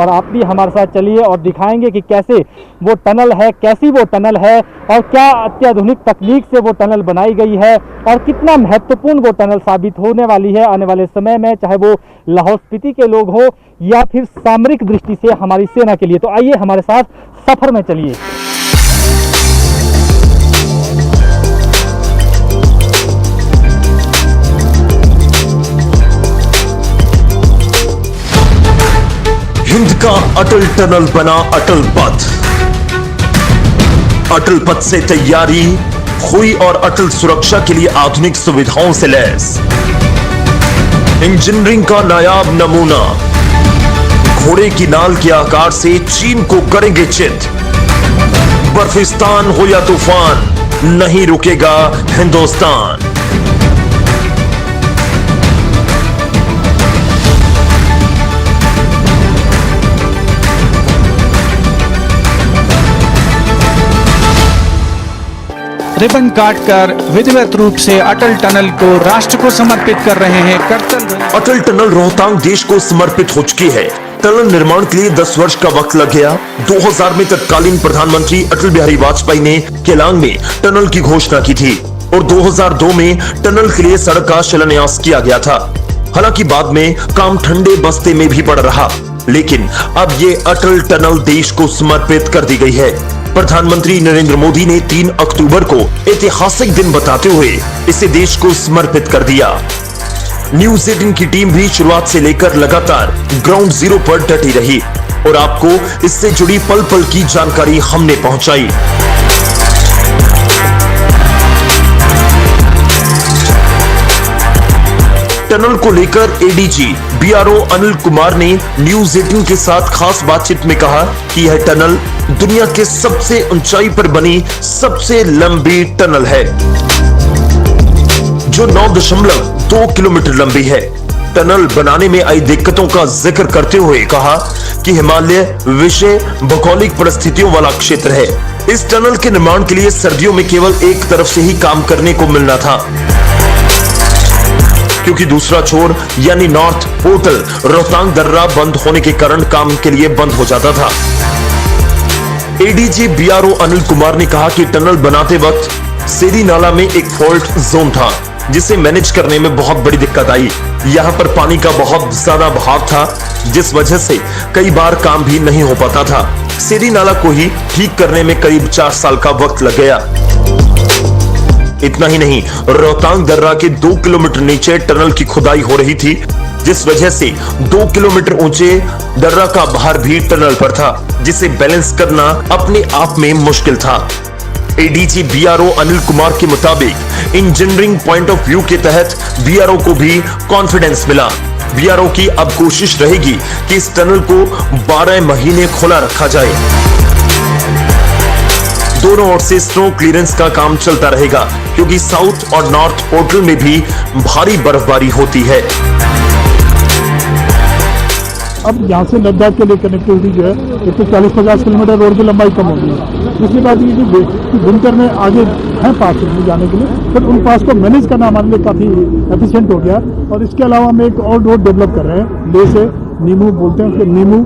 और आप भी हमारे साथ चलिए और दिखाएंगे कि कैसे वो टनल है, कैसी वो टनल है और क्या अत्याधुनिक तकनीक से वो टनल बनाई गई है और कितना महत्वपूर्ण वो टनल साबित होने वाली है आने वाले समय में, चाहे वो लाहौल स्पीति के लोग हो या फिर सामरिक दृष्टि से हमारी सेना के लिए। तो आइए हमारे साथ सफर में चलिए। हिंद का अटल टनल बना अटल पथ। अटल पथ से तैयारी हुई और अटल सुरक्षा के लिए आधुनिक सुविधाओं से लैस इंजीनियरिंग का नायाब नमूना। घोड़े की नाल के आकार से चीन को करेंगे चित। बर्फिस्तान हो या तूफान, नहीं रुकेगा हिंदुस्तान। रिबन काटकर विधिवत रूप से अटल टनल को राष्ट्र को समर्पित कर रहे हैं कर्तव्य। अटल टनल रोहतांग देश को समर्पित हो चुकी है। टनल निर्माण के लिए 10 वर्ष का वक्त लग गया। 2000 में तत्कालीन प्रधानमंत्री अटल बिहारी वाजपेयी ने केलांग में टनल की घोषणा की थी और 2002 में टनल के लिए सड़क का शिलान्यास किया गया था। हालांकि बाद में काम ठंडे बस्ते में भी पड़ रहा, लेकिन अब ये अटल टनल देश को समर्पित कर दी गई है। प्रधानमंत्री नरेंद्र मोदी ने 3 अक्टूबर को ऐतिहासिक दिन बताते हुए इसे देश को समर्पित कर दिया। न्यूज़ 18 की टीम भी शुरुआत से लेकर लगातार ग्राउंड जीरो पर डटी रही और आपको इससे जुड़ी पल पल की जानकारी हमने पहुंचाई। टनल को लेकर एडीजी बीआरओ अनिल कुमार ने न्यूज़ 18 के साथ खास बातचीत में कहा कि यह टनल दुनिया के सबसे ऊंचाई पर बनी सबसे लंबी टनल है, जो 9.2 किलोमीटर लंबी है। टनल बनाने में आई दिक्कतों का जिक्र करते हुए कहा कि हिमालय विषय भौगोलिक परिस्थितियों वाला क्षेत्र है। इस टनल के निर्माण के लिए सर्दियों में केवल एक तरफ से ही काम करने को मिलना था, क्योंकि दूसरा छोर यानी नॉर्थ पोर्टल रोहतांग दर्रा बंद होने के कारण काम के लिए बंद हो जाता था। एडीजी बीआरओ अनिल कुमार ने कहा कि टनल बनाते वक्त सेरी नाला में एक फॉल्ट जोन था, जिसे मैनेज करने में बहुत बड़ी दिक्कत आई। यहां पर पानी का बहुत ज्यादा बहाव था, जिस वजह से कई बार काम भी नहीं हो पाता था। सेरी नाला को ही ठीक करने में करीब 4 साल का वक्त लग गया। इतना ही नहीं, रोहतांग दर्रा के 2 किलोमीटर नीचे टनल की खुदाई हो रही थी, जिस वजह से 2 किलोमीटर ऊंचे दर्रा का भार भी टनल पर था, जिसे बैलेंस करना अपने आप में मुश्किल था। एडीजी बीआरओ अनिल कुमार के मुताबिक इंजीनियरिंग पॉइंट ऑफ व्यू के तहत बीआरओ को भी कॉन्फिडेंस मिला। बीआरओ की अब कोशिश रहेगी कि इस टनल को 12 महीने खुला रखा जाए। दोनों ओर से स्नो क्लियरेंस का काम चलता रहेगा, क्योंकि साउथ और नॉर्थ पोर्टल में भी भारी बर्फबारी होती है। अब यहाँ से लद्दाख के लिए कनेक्टिविटी जो है, एक तो 40-50 किलोमीटर रोड की लंबाई कम होगी। दूसरी बात ये कि विंटर में आगे है पास जाने के लिए, बट उन पास को मैनेज करना हमारे लिए काफ़ी एफिशिएंट हो गया। और इसके अलावा हम एक और रोड डेवलप कर रहे हैं, ले से नीमू बोलते हैं, कि नीमू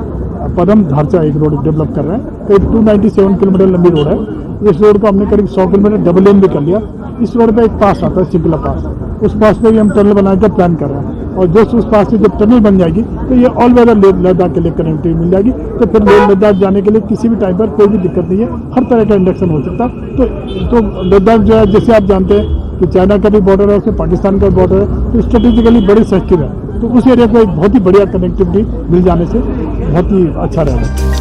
पदम धारचा एक रोड डेवलप कर रहे हैं। एक 297 किलोमीटर लंबी रोड है। इस रोड को हमने करीब 100 किलोमीटर डबल लेन भी कर लिया। इस रोड पे एक पास आता है, सिंगला पास, उस पास पे भी हम टनल बनाने का प्लान कर रहे हैं। और जस्ट उस पास से जब टनल बन जाएगी तो ये ऑल वेदर लद्दाख के लिए कनेक्टिविटी मिल जाएगी। तो फिर लद्दाख जाने के लिए किसी भी टाइम पर कोई भी दिक्कत नहीं है, हर तरह का इंडक्शन हो सकता है। तो लद्दाख जो है, जैसे आप जानते हैं कि चाइना का भी बॉर्डर है, उसमें पाकिस्तान का बॉर्डर है, तो स्ट्रेटेजिकली बड़ी सेंसिटिव है। तो उस एरिया को एक बहुत ही बढ़िया कनेक्टिविटी मिल जाने से बहुत ही अच्छा रहेगा।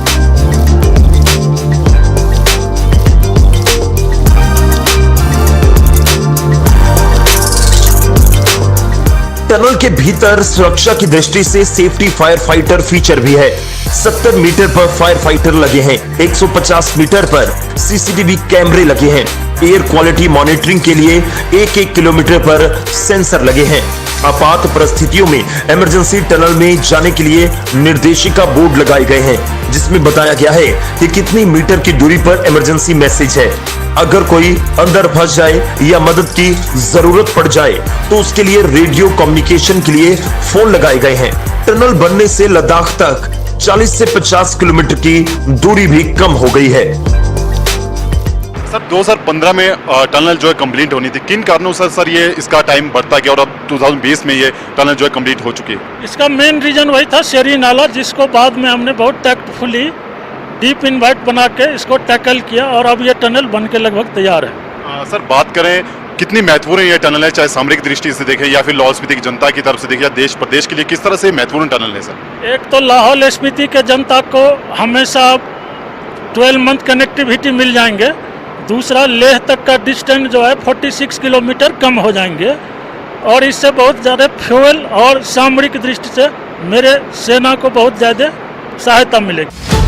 टनल के भीतर सुरक्षा की दृष्टि से सेफ्टी फायर फाइटर फीचर भी है। 70 मीटर पर फायर फाइटर लगे हैं, 150 मीटर पर सीसीटीवी कैमरे लगे हैं, एयर क्वालिटी मॉनिटरिंग के लिए 1-1 किलोमीटर पर सेंसर लगे हैं। आपात परिस्थितियों में इमरजेंसी टनल में जाने के लिए निर्देशिका बोर्ड लगाए गए हैं, जिसमें बताया गया है कि कितनी मीटर की दूरी पर इमरजेंसी मैसेज है। अगर कोई अंदर फंस जाए या मदद की जरूरत पड़ जाए तो उसके लिए रेडियो कम्युनिकेशन के लिए फोन लगाए गए हैं। टनल बनने से लद्दाख तक 40 से 50 किलोमीटर की दूरी भी कम हो गई है। सर 2015 में टनल जो है कंप्लीट होनी थी, किन कारणों से सर ये इसका टाइम बढ़ता गया और अब 2020 में ये टनल जो है कंप्लीट हो चुकी है? इसका मेन रीजन वही था, शेरी नाला, जिसको बाद में हमने बहुत टैक्टफुली डीप इनवाइट बना के इसको टैकल किया और अब ये टनल बन के लगभग तैयार है। सर बात करें कितनी महत्वपूर्ण ये टनल है, चाहे सामरिक दृष्टि से देखें या फिर लाहौल स्पीति की जनता की तरफ से देखें या देश प्रदेश के लिए किस तरह से महत्वपूर्ण टनल है सर? एक तो लाहौल स्पीति के जनता को हमेशा 12 मंथ कनेक्टिविटी मिल जाएंगे, दूसरा लेह तक का डिस्टेंस जो है 46 किलोमीटर कम हो जाएंगे और इससे बहुत ज़्यादा फ्यूल और सामरिक दृष्टि से मेरे सेना को बहुत ज़्यादा सहायता मिलेगी।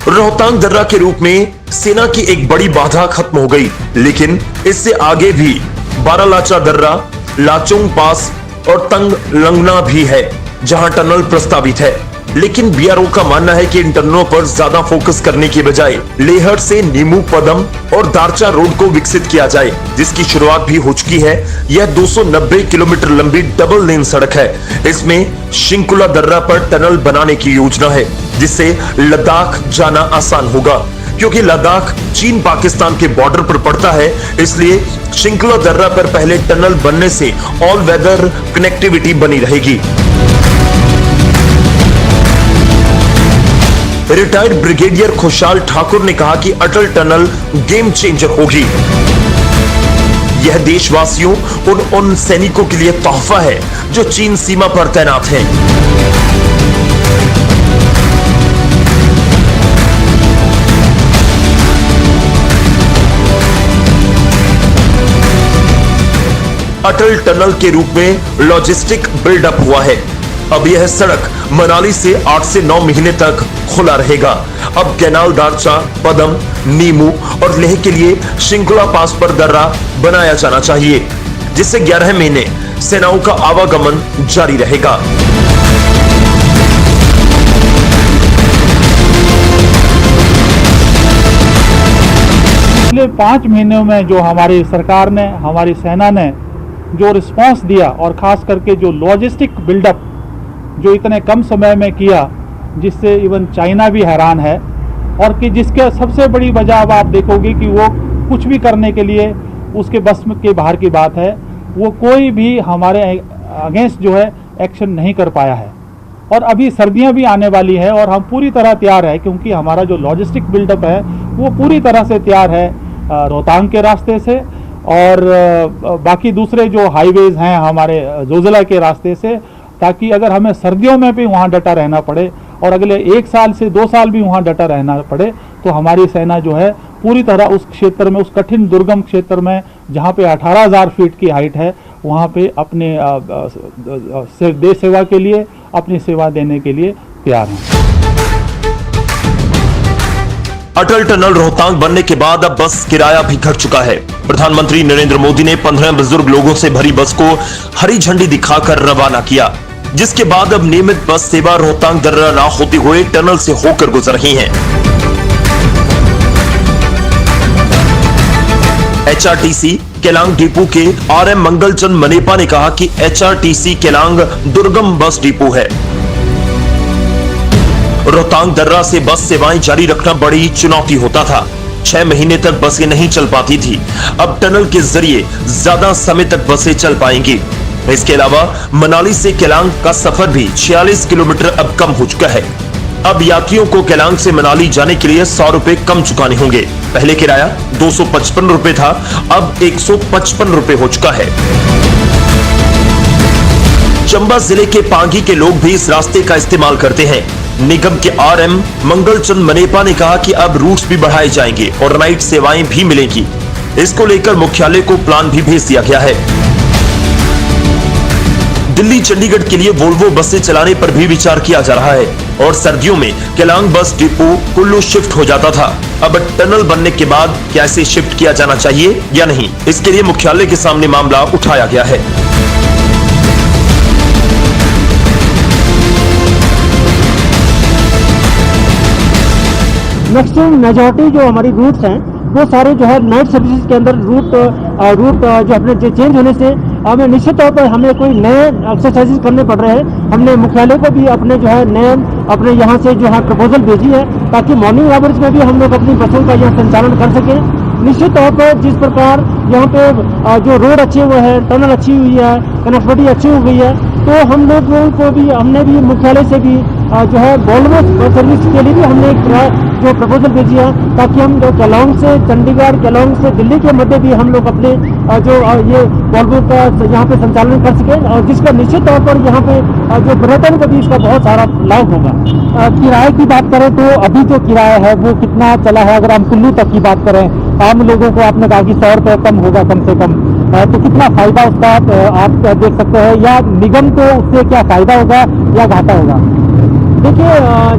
रोहतांग दर्रा के रूप में सेना की एक बड़ी बाधा खत्म हो गई, लेकिन इससे आगे भी बारालाचा दर्रा, लाचोंग पास और तंग लंगना भी है जहां टनल प्रस्तावित है। लेकिन बीआरओ का मानना है कि इन टनलों पर ज्यादा फोकस करने की बजाय लेहर से नीमू पदम और दारचा रोड को विकसित किया जाए, जिसकी शुरुआत भी हो चुकी है। यह 290 किलोमीटर लंबी डबल लेन सड़क है। इसमें शिंकुला दर्रा पर टनल बनाने की योजना है, जिससे लद्दाख जाना आसान होगा। क्योंकि लद्दाख चीन पाकिस्तान के बॉर्डर पर पड़ता है, इसलिए शिंकुला दर्रा पर पहले टनल बनने से ऑल वेदर कनेक्टिविटी बनी रहेगी। रिटायर्ड ब्रिगेडियर खुशहाल ठाकुर ने कहा कि अटल टनल गेम चेंजर होगी। यह देशवासियों और उन सैनिकों के लिए तोहफा है जो चीन सीमा पर तैनात हैं। अटल टनल के रूप में लॉजिस्टिक बिल्डअप हुआ है। अब यह सड़क मनाली से 8 से 9 महीने तक खुला रहेगा। अब कैनाल दारचा, पदम, नीमू और लेह के लिए शिंकुला पास पर दर्रा बनाया जाना चाहिए, जिससे 11 महीने सेनाओं का आवागमन जारी रहेगा। पिछले 5 महीनों में जो हमारी सरकार ने, हमारी सेना ने जो रिस्पांस दिया और खास करके जो लॉजिस्टिक बिल्डअप जो इतने कम समय में किया, जिससे इवन चाइना भी हैरान है, और कि जिसके सबसे बड़ी वजह अब आप देखोगे कि वो कुछ भी करने के लिए उसके बस के बाहर की बात है, वो कोई भी हमारे अगेंस्ट जो है एक्शन नहीं कर पाया है। और अभी सर्दियां भी आने वाली है और हम पूरी तरह तैयार है, क्योंकि हमारा जो लॉजिस्टिक बिल्डअप है वो पूरी तरह से तैयार है रोहतांग के रास्ते से और बाकी दूसरे जो हाईवेज हैं हमारे जोजिला के रास्ते से, ताकि अगर हमें सर्दियों में भी वहाँ डटा रहना पड़े और अगले 1 साल से 2 साल भी वहाँ डटा रहना पड़े, तो हमारी सेना जो है पूरी तरह उस क्षेत्र में, उस कठिन दुर्गम क्षेत्र में जहाँ पे 18,000 फीट की हाइट है, वहाँ पे अपने देश सेवा के लिए, अपनी सेवा देने के लिए तैयार हैं। अटल टनल रोहतांग बनने के बाद अब बस किराया भी घट चुका है। प्रधानमंत्री नरेंद्र मोदी ने 15 बुजुर्ग लोगों से भरी बस को हरी झंडी दिखाकर रवाना किया, जिसके बाद अब नियमित बस सेवा रोहतांग दर्रा ना होते हुए टनल से होकर गुजर रही है। एचआरटीसी केलांग डिपो के आरएम मंगलचंद मनेपा ने कहा कि एचआरटीसी केलांग दुर्गम बस डिपो है। रोहतांग दर्रा से बस सेवाएं जारी रखना बड़ी चुनौती होता था। 6 महीने तक बसें नहीं चल पाती थी। अब टनल के जरिए ज्यादा समय तक बसें चल पाएंगी। इसके अलावा मनाली से केलांग का सफर भी 46 किलोमीटर अब कम हो चुका है। अब यात्रियों को केलांग से मनाली जाने के लिए 100 रुपए कम चुकाने होंगे। पहले किराया 255 रुपए था, अब 155 रुपए हो चुका है। चंबा जिले के पांगी के लोग भी इस रास्ते का इस्तेमाल करते हैं। निगम के आरएम मंगलचंद मनेपा ने कहा कि अब रूट्स भी बढ़ाए जाएंगे और नाइट सेवाएं भी मिलेंगी। इसको लेकर मुख्यालय को प्लान भी भेज दिया गया है। दिल्ली चंडीगढ़ के लिए वोल्वो बसें चलाने पर भी विचार किया जा रहा है और सर्दियों में Keylong bus depot Kullu shift हो जाता था। अब टनल बनने के बाद क्या इसे शिफ्ट किया जाना चाहिए या नहीं, इसके लिए मुख्यालय के सामने मामला उठाया गया है। मैक्सिमम मेजॉरिटी जो हमारी रूट्स हैं वो सारे जो है नाइट सर्विसेज के अंदर रूट जो अपने चेंज होने से हमें निश्चित तौर पर हमें कोई नए एक्सरसाइजेज करने पड़ रहे हैं। हमने मुख्यालय को भी अपने जो है नए अपने यहाँ से जो है प्रपोजल भेजी है ताकि मॉर्निंग आवर्स में भी हम लोग अपनी बसों का यहाँ संचालन कर सकें। निश्चित तौर पर जिस प्रकार यहाँ पे जो रोड अच्छे हुए हैं, टनल अच्छी हुई है, कनेक्टिविटी अच्छी हो गई है, तो हम लोगों को भी हमने भी मुख्यालय से भी जो है वॉल्वो सर्विस के लिए भी हमने जो प्रपोजल भेजी है ताकि हम जो केलोंग से चंडीगढ़, केलोंग से दिल्ली के मध्य भी हम लोग अपने जो ये वॉल्वो का यहाँ पे संचालन कर सकें और जिसका निश्चित तौर पर यहाँ पे जो पर्यटन को भी इसका बहुत सारा लाभ होगा। किराए की बात करें तो अभी जो किराया है वो कितना चला है? अगर हम कुल्लू तक की बात करें, आम लोगों को आपने कहा कि 100 रुपये कम होगा कम से कम, तो कितना फायदा उसका आप देख सकते हैं या निगम को उससे क्या फायदा होगा या घाटा होगा? देखिए,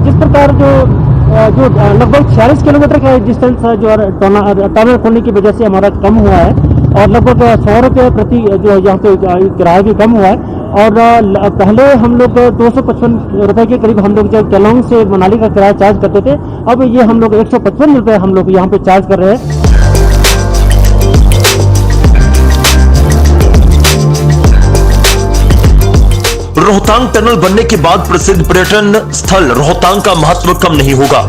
जिस प्रकार जो लगभग 46 किलोमीटर का डिस्टेंस जो टनल खोलने की वजह से हमारा कम हुआ है और लगभग 100 रुपये प्रति जो यहाँ पे किराया भी कम हुआ है। और पहले हम लोग 255 रुपये के करीब हम लोग जो केलोंग से मनाली का किराया चार्ज करते थे, अब ये हम लोग 155 रुपये हम लोग यहाँ पे चार्ज कर रहे हैं। रोहतांग टनल बनने के बाद प्रसिद्ध पर्यटन स्थल रोहतांग का महत्व कम नहीं होगा,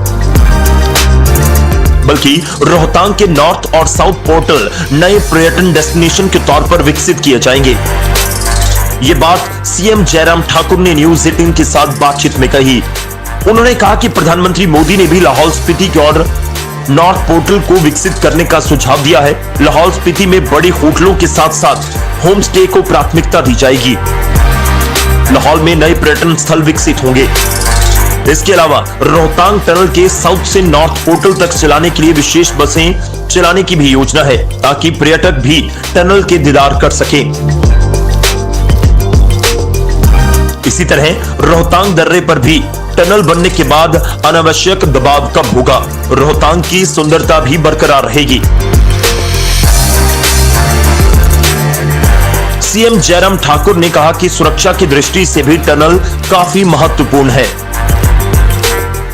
बल्कि रोहतांग के नॉर्थ और साउथ पोर्टल नए पर्यटन डेस्टिनेशन के तौर पर विकसित किए जाएंगे। ये बात सीएम जयराम ठाकुर ने न्यूज 18 के साथ बातचीत में कही। उन्होंने कहा कि प्रधानमंत्री मोदी ने भी लाहौल स्पीति की ओर नॉर्थ पोर्टल को विकसित करने का सुझाव दिया है। लाहौल स्पीति में बड़ी होटलों के साथ साथ होम स्टे को प्राथमिकता दी जाएगी। लाहौल में नए पर्यटन स्थल विकसित होंगे। इसके अलावा रोहतांग टनल के साउथ से नॉर्थ पोर्टल तक चलाने के लिए विशेष बसें चलाने की भी योजना है ताकि पर्यटक भी टनल के दीदार कर सकें। इसी तरह रोहतांग दर्रे पर भी टनल बनने के बाद अनावश्यक दबाव कम होगा, रोहतांग की सुंदरता भी बरकरार रहेगी। सीएम जयराम ठाकुर ने कहा कि सुरक्षा की दृष्टि से भी टनल काफी महत्वपूर्ण है।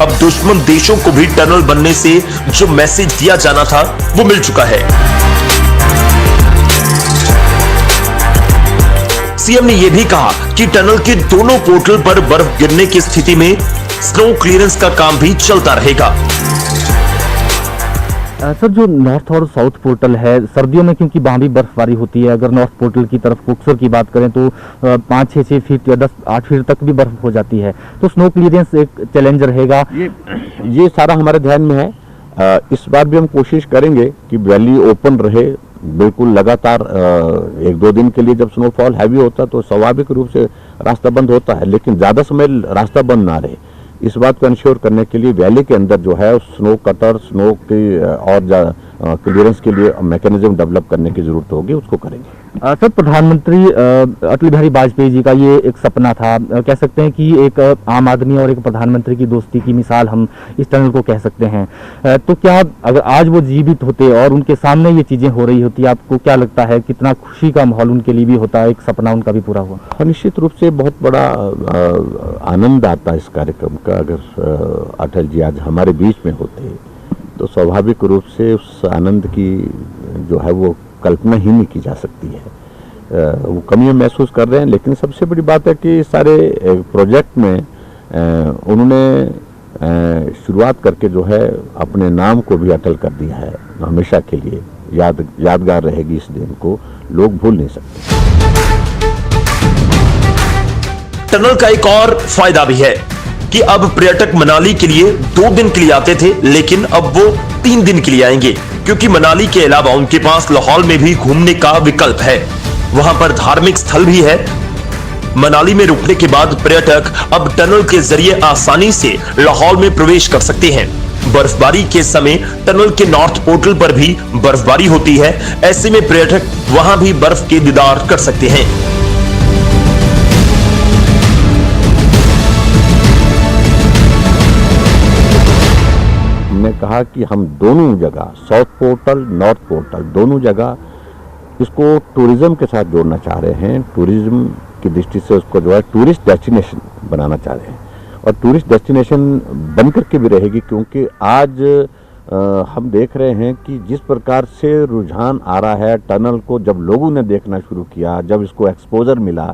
अब दुश्मन देशों को भी टनल बनने से जो मैसेज दिया जाना था वो मिल चुका है। सीएम ने यह भी कहा कि टनल के दोनों पोर्टल पर बर्फ गिरने की स्थिति में स्नो क्लियरेंस का काम भी चलता रहेगा। सर, जो नॉर्थ और साउथ पोर्टल है, सर्दियों में क्योंकि वहाँ भी बर्फबारी होती है, अगर नॉर्थ पोर्टल की तरफ कुक्सर की बात करें तो 5-6 फीट या 10-8 फीट तक भी बर्फ हो जाती है, तो स्नो क्लियरेंस एक चैलेंज रहेगा। ये सारा हमारे ध्यान में है। इस बार भी हम कोशिश करेंगे कि वैली ओपन रहे बिल्कुल लगातार। 1-2 दिन के लिए जब स्नोफॉल हैवी होता तो स्वाभाविक रूप से रास्ता बंद होता है, लेकिन ज़्यादा समय रास्ता बंद ना रहे, इस बात को इंश्योर करने के लिए वैली के अंदर जो है स्नो कटर, स्नो की और क्लियरेंस के लिए मैकेनिज्म डेवलप करने की जरूरत होगी, उसको करेंगे। सर, प्रधानमंत्री अटल बिहारी वाजपेयी जी का ये एक सपना था, कह सकते हैं कि एक आम आदमी और एक प्रधानमंत्री की दोस्ती की मिसाल हम इस टनल को कह सकते हैं। तो क्या अगर आज वो जीवित होते और उनके सामने ये चीजें हो रही होती, आपको क्या लगता है कितना खुशी का माहौल उनके लिए भी होता, एक सपना उनका भी पूरा हुआ? निश्चित रूप से बहुत बड़ा आनंद आता है इस कार्यक्रम का। अगर अटल जी आज हमारे बीच में होते तो स्वाभाविक रूप से उस आनंद की जो है वो कल्पना ही नहीं की जा सकती है। वो कमियां महसूस कर रहे हैं, लेकिन सबसे बड़ी बात है कि सारे प्रोजेक्ट में उन्होंने शुरुआत करके जो है अपने नाम को भी अटल कर दिया है। हमेशा के लिए यादगार रहेगी इस दिन को, लोग भूल नहीं सकते। टनल का एक और फायदा भी है कि अब पर्यटक मनाली के लिए 2 दिन के लिए आते थे, लेकिन अब वो 3 दिन के लिए आएंगे, क्योंकि मनाली के अलावा उनके पास लाहौल में भी घूमने का विकल्प है। वहां पर धार्मिक स्थल भी है। मनाली में रुकने के बाद पर्यटक अब टनल के जरिए आसानी से लाहौल में प्रवेश कर सकते हैं। बर्फबारी के समय टनल के नॉर्थ पोर्टल पर भी बर्फबारी होती है, ऐसे में पर्यटक वहां भी बर्फ के दीदार कर सकते हैं। हमने कहा कि हम दोनों जगह साउथ पोर्टल, नॉर्थ पोर्टल, दोनों जगह इसको टूरिज्म के साथ जोड़ना चाह रहे हैं। टूरिज्म की दृष्टि से उसको जो है टूरिस्ट डेस्टिनेशन बनाना चाह रहे हैं, और टूरिस्ट डेस्टिनेशन बन करके भी रहेगी, क्योंकि आज हम देख रहे हैं कि जिस प्रकार से रुझान आ रहा है टनल को, जब लोगों ने देखना शुरू किया, जब इसको एक्सपोजर मिला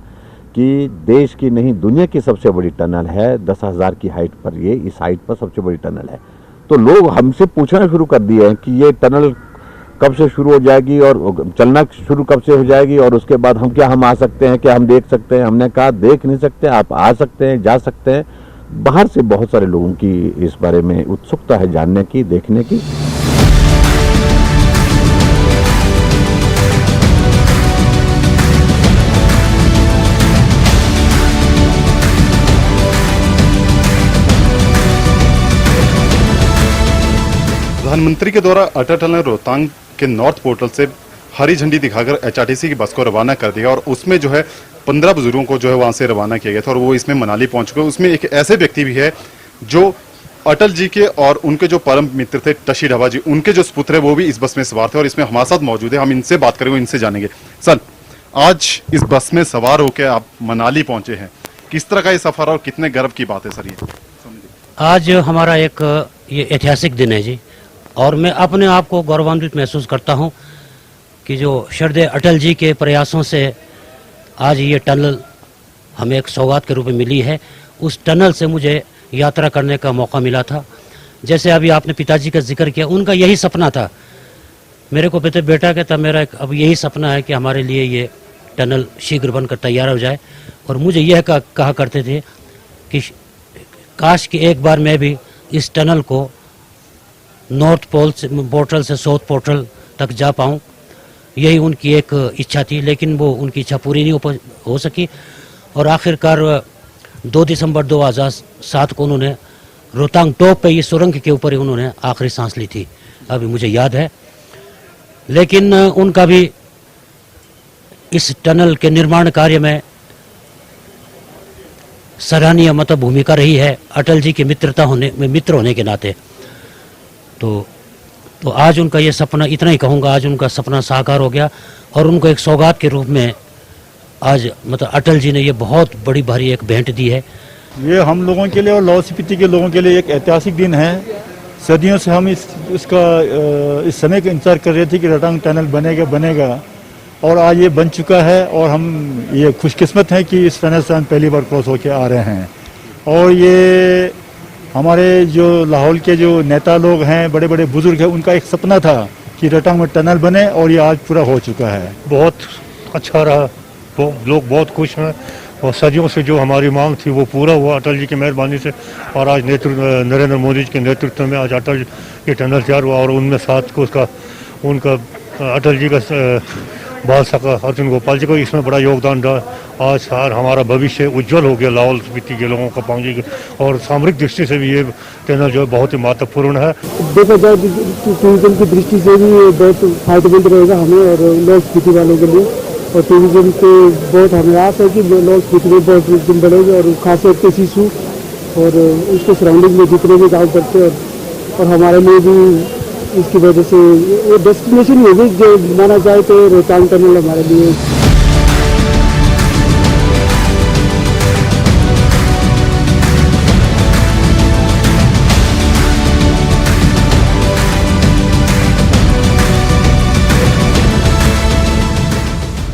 कि देश की नहीं दुनिया की सबसे बड़ी टनल है, 10,000 की हाइट पर, ये इस हाइट पर सबसे बड़ी टनल है, तो लोग हमसे पूछना शुरू कर दिए हैं कि ये टनल कब से शुरू हो जाएगी और चलना शुरू कब से हो जाएगी, और उसके बाद हम आ सकते हैं, क्या हम देख सकते हैं। हमने कहा देख नहीं सकते, आप आ सकते हैं, जा सकते हैं। बाहर से बहुत सारे लोगों की इस बारे में उत्सुकता है जानने की, देखने की। प्रधानमंत्री के द्वारा अटल टनल रोहतांग के नॉर्थ पोर्टल से हरी झंडी दिखाकर एचआरटीसी की बस को रवाना कर दिया, और उसमें जो है 15 बुजुर्गों को जो है वहां से रवाना किया गया था, और वो इसमें मनाली पहुंच चुके हैं। उसमें एक ऐसे व्यक्ति भी है जो अटल जी के और उनके जो परम मित्र थे टशी ढाबा जी, उनके जो सुपुत्र है वो भी इस बस में सवार थे, और इसमें हमारे साथ मौजूद है। हम इनसे बात करेंगे, इनसे जानेंगे। सर, आज इस बस में सवार होकर आप मनाली पहुंचे हैं, किस तरह का ये सफर और कितने गर्व की बात है सर ये? आज हमारा एक ये ऐतिहासिक दिन है जी, और मैं अपने आप को गौरवान्वित महसूस करता हूं कि जो श्रद्धेय अटल जी के प्रयासों से आज ये टनल हमें एक सौगात के रूप में मिली है। उस टनल से मुझे यात्रा करने का मौका मिला था। जैसे अभी आपने पिताजी का जिक्र किया, उनका यही सपना था। मेरे को बेटा कहता मेरा अब यही सपना है कि हमारे लिए ये टनल शीघ्र बनकर तैयार हो जाए, और मुझे यह कहा करते थे कि काश कि एक बार मैं भी इस टनल को नॉर्थ पोर्टल से साउथ पोर्टल तक जा पाऊँ। यही उनकी एक इच्छा थी, लेकिन वो उनकी इच्छा पूरी नहीं हो सकी, और आखिरकार 2 दिसंबर 2007 को उन्होंने रोहतांग टॉप पे इस सुरंग के ऊपर ही उन्होंने आखिरी सांस ली थी, अभी मुझे याद है। लेकिन उनका भी इस टनल के निर्माण कार्य में सराहनीय भूमिका रही है, अटल जी की मित्र होने के नाते। तो आज उनका ये सपना, इतना ही कहूँगा, आज उनका सपना साकार हो गया, और उनको एक सौगात के रूप में आज अटल जी ने ये बहुत बड़ी भारी एक भेंट दी है। ये हम लोगों के लिए और लाहौल स्पीति के लोगों के लिए एक ऐतिहासिक दिन है। सदियों से हम इस समय का इंतजार कर रहे थे कि रोहतांग टनल बनेगा, और आज ये बन चुका है, और हम ये खुशकिस्मत हैं कि इस टनल से हम पहली बार क्रॉस होकर आ रहे हैं। और ये हमारे जो लाहौल के जो नेता लोग हैं, बड़े बड़े बुजुर्ग हैं, उनका एक सपना था कि रोहतांग में टनल बने, और ये आज पूरा हो चुका है। बहुत अच्छा रहा, लोग बहुत खुश हैं, और सदियों से जो हमारी मांग थी वो पूरा हुआ अटल जी की मेहरबानी से। और आज नरेंद्र मोदी जी के नेतृत्व में आज अटल ये टनल तैयार हुआ, और उनमें साथ को उनका अटल जी का बाल सका अर्जुन गोपाल जी को इसमें बड़ा योगदान रहा। आज सार हमारा भविष्य उज्जवल हो गया लाहौल स्पीति के लोगों का, पांगी के, और सामरिक दृष्टि से भी ये टनल जो है बहुत ही महत्वपूर्ण है। देखा जाए टूरिज्म की दृष्टि से भी ये बहुत फायदेमंद रहेगा हमें और लाहौल स्पीति वालों के लिए, और टूरिज्म के बहुत हमें आस है कि लाहौल स्पीति में बहुत टूरिज्म बढ़ेगा, और खासतौर पर सिसु और उसके सराउंडिंग में जितने भी गाँव पड़ते हैं, और हमारे लिए भी इसकी वजह से वो डेस्टिनेशन होगी जो माना जाए तो रोहतांग टनल हमारे लिए।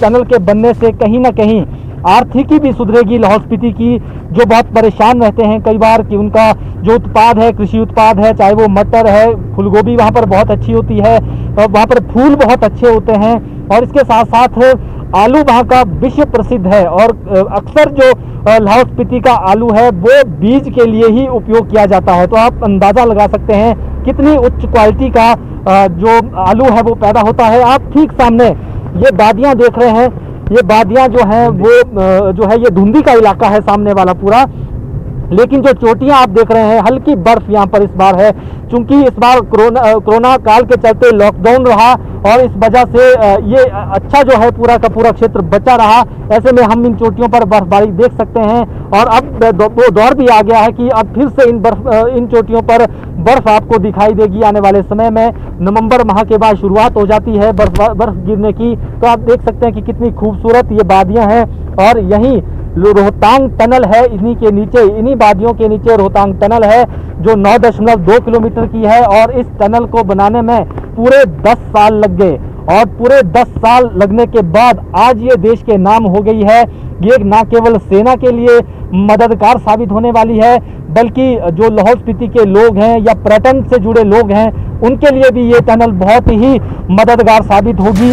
टनल के बनने से कहीं ना कहीं आर्थिकी भी सुधरेगी लाहौल स्पीति की, जो बहुत परेशान रहते हैं कई बार कि उनका जो उत्पाद है, कृषि उत्पाद है, चाहे वो मटर है, फूलगोभी वहाँ पर बहुत अच्छी होती है, और वहाँ पर फूल बहुत अच्छे होते हैं, और इसके साथ साथ आलू वहाँ का विश्व प्रसिद्ध है, और अक्सर जो लाहौल स्पीति का आलू है वो बीज के लिए ही उपयोग किया जाता है। तो आप अंदाज़ा लगा सकते हैं कितनी उच्च क्वालिटी का जो आलू है वो पैदा होता है। आप ठीक सामने ये बादियाँ देख रहे हैं, ये बादियाँ जो हैं वो जो है ये धुंधी का इलाका है सामने वाला पूरा, लेकिन जो चोटियां आप देख रहे हैं हल्की बर्फ यहाँ पर इस बार है, क्योंकि इस बार कोरोना काल के चलते लॉकडाउन रहा, और इस वजह से ये अच्छा जो है पूरा का पूरा क्षेत्र बचा रहा। ऐसे में हम इन चोटियों पर बर्फबारी देख सकते हैं, और अब वो दौर भी आ गया है कि अब फिर से इन चोटियों पर बर्फ आपको दिखाई देगी आने वाले समय में। नवंबर माह के बाद शुरुआत हो जाती है बर्फ गिरने की। तो आप देख सकते हैं कि कितनी खूबसूरत ये वादियाँ हैं, और यहीं रोहतांग टनल है, इन्हीं के नीचे, इन्हीं वादियों के नीचे रोहतांग टनल है जो 9.2 किलोमीटर की है और इस टनल को बनाने में पूरे 10 साल लग गए और पूरे 10 साल लगने के बाद आज ये देश के नाम हो गई है। ये ना केवल सेना के लिए मददगार साबित होने वाली है बल्कि जो लाहौल स्पीति के लोग हैं या पर्यटन से जुड़े लोग हैं उनके लिए भी ये टनल बहुत ही मददगार साबित होगी।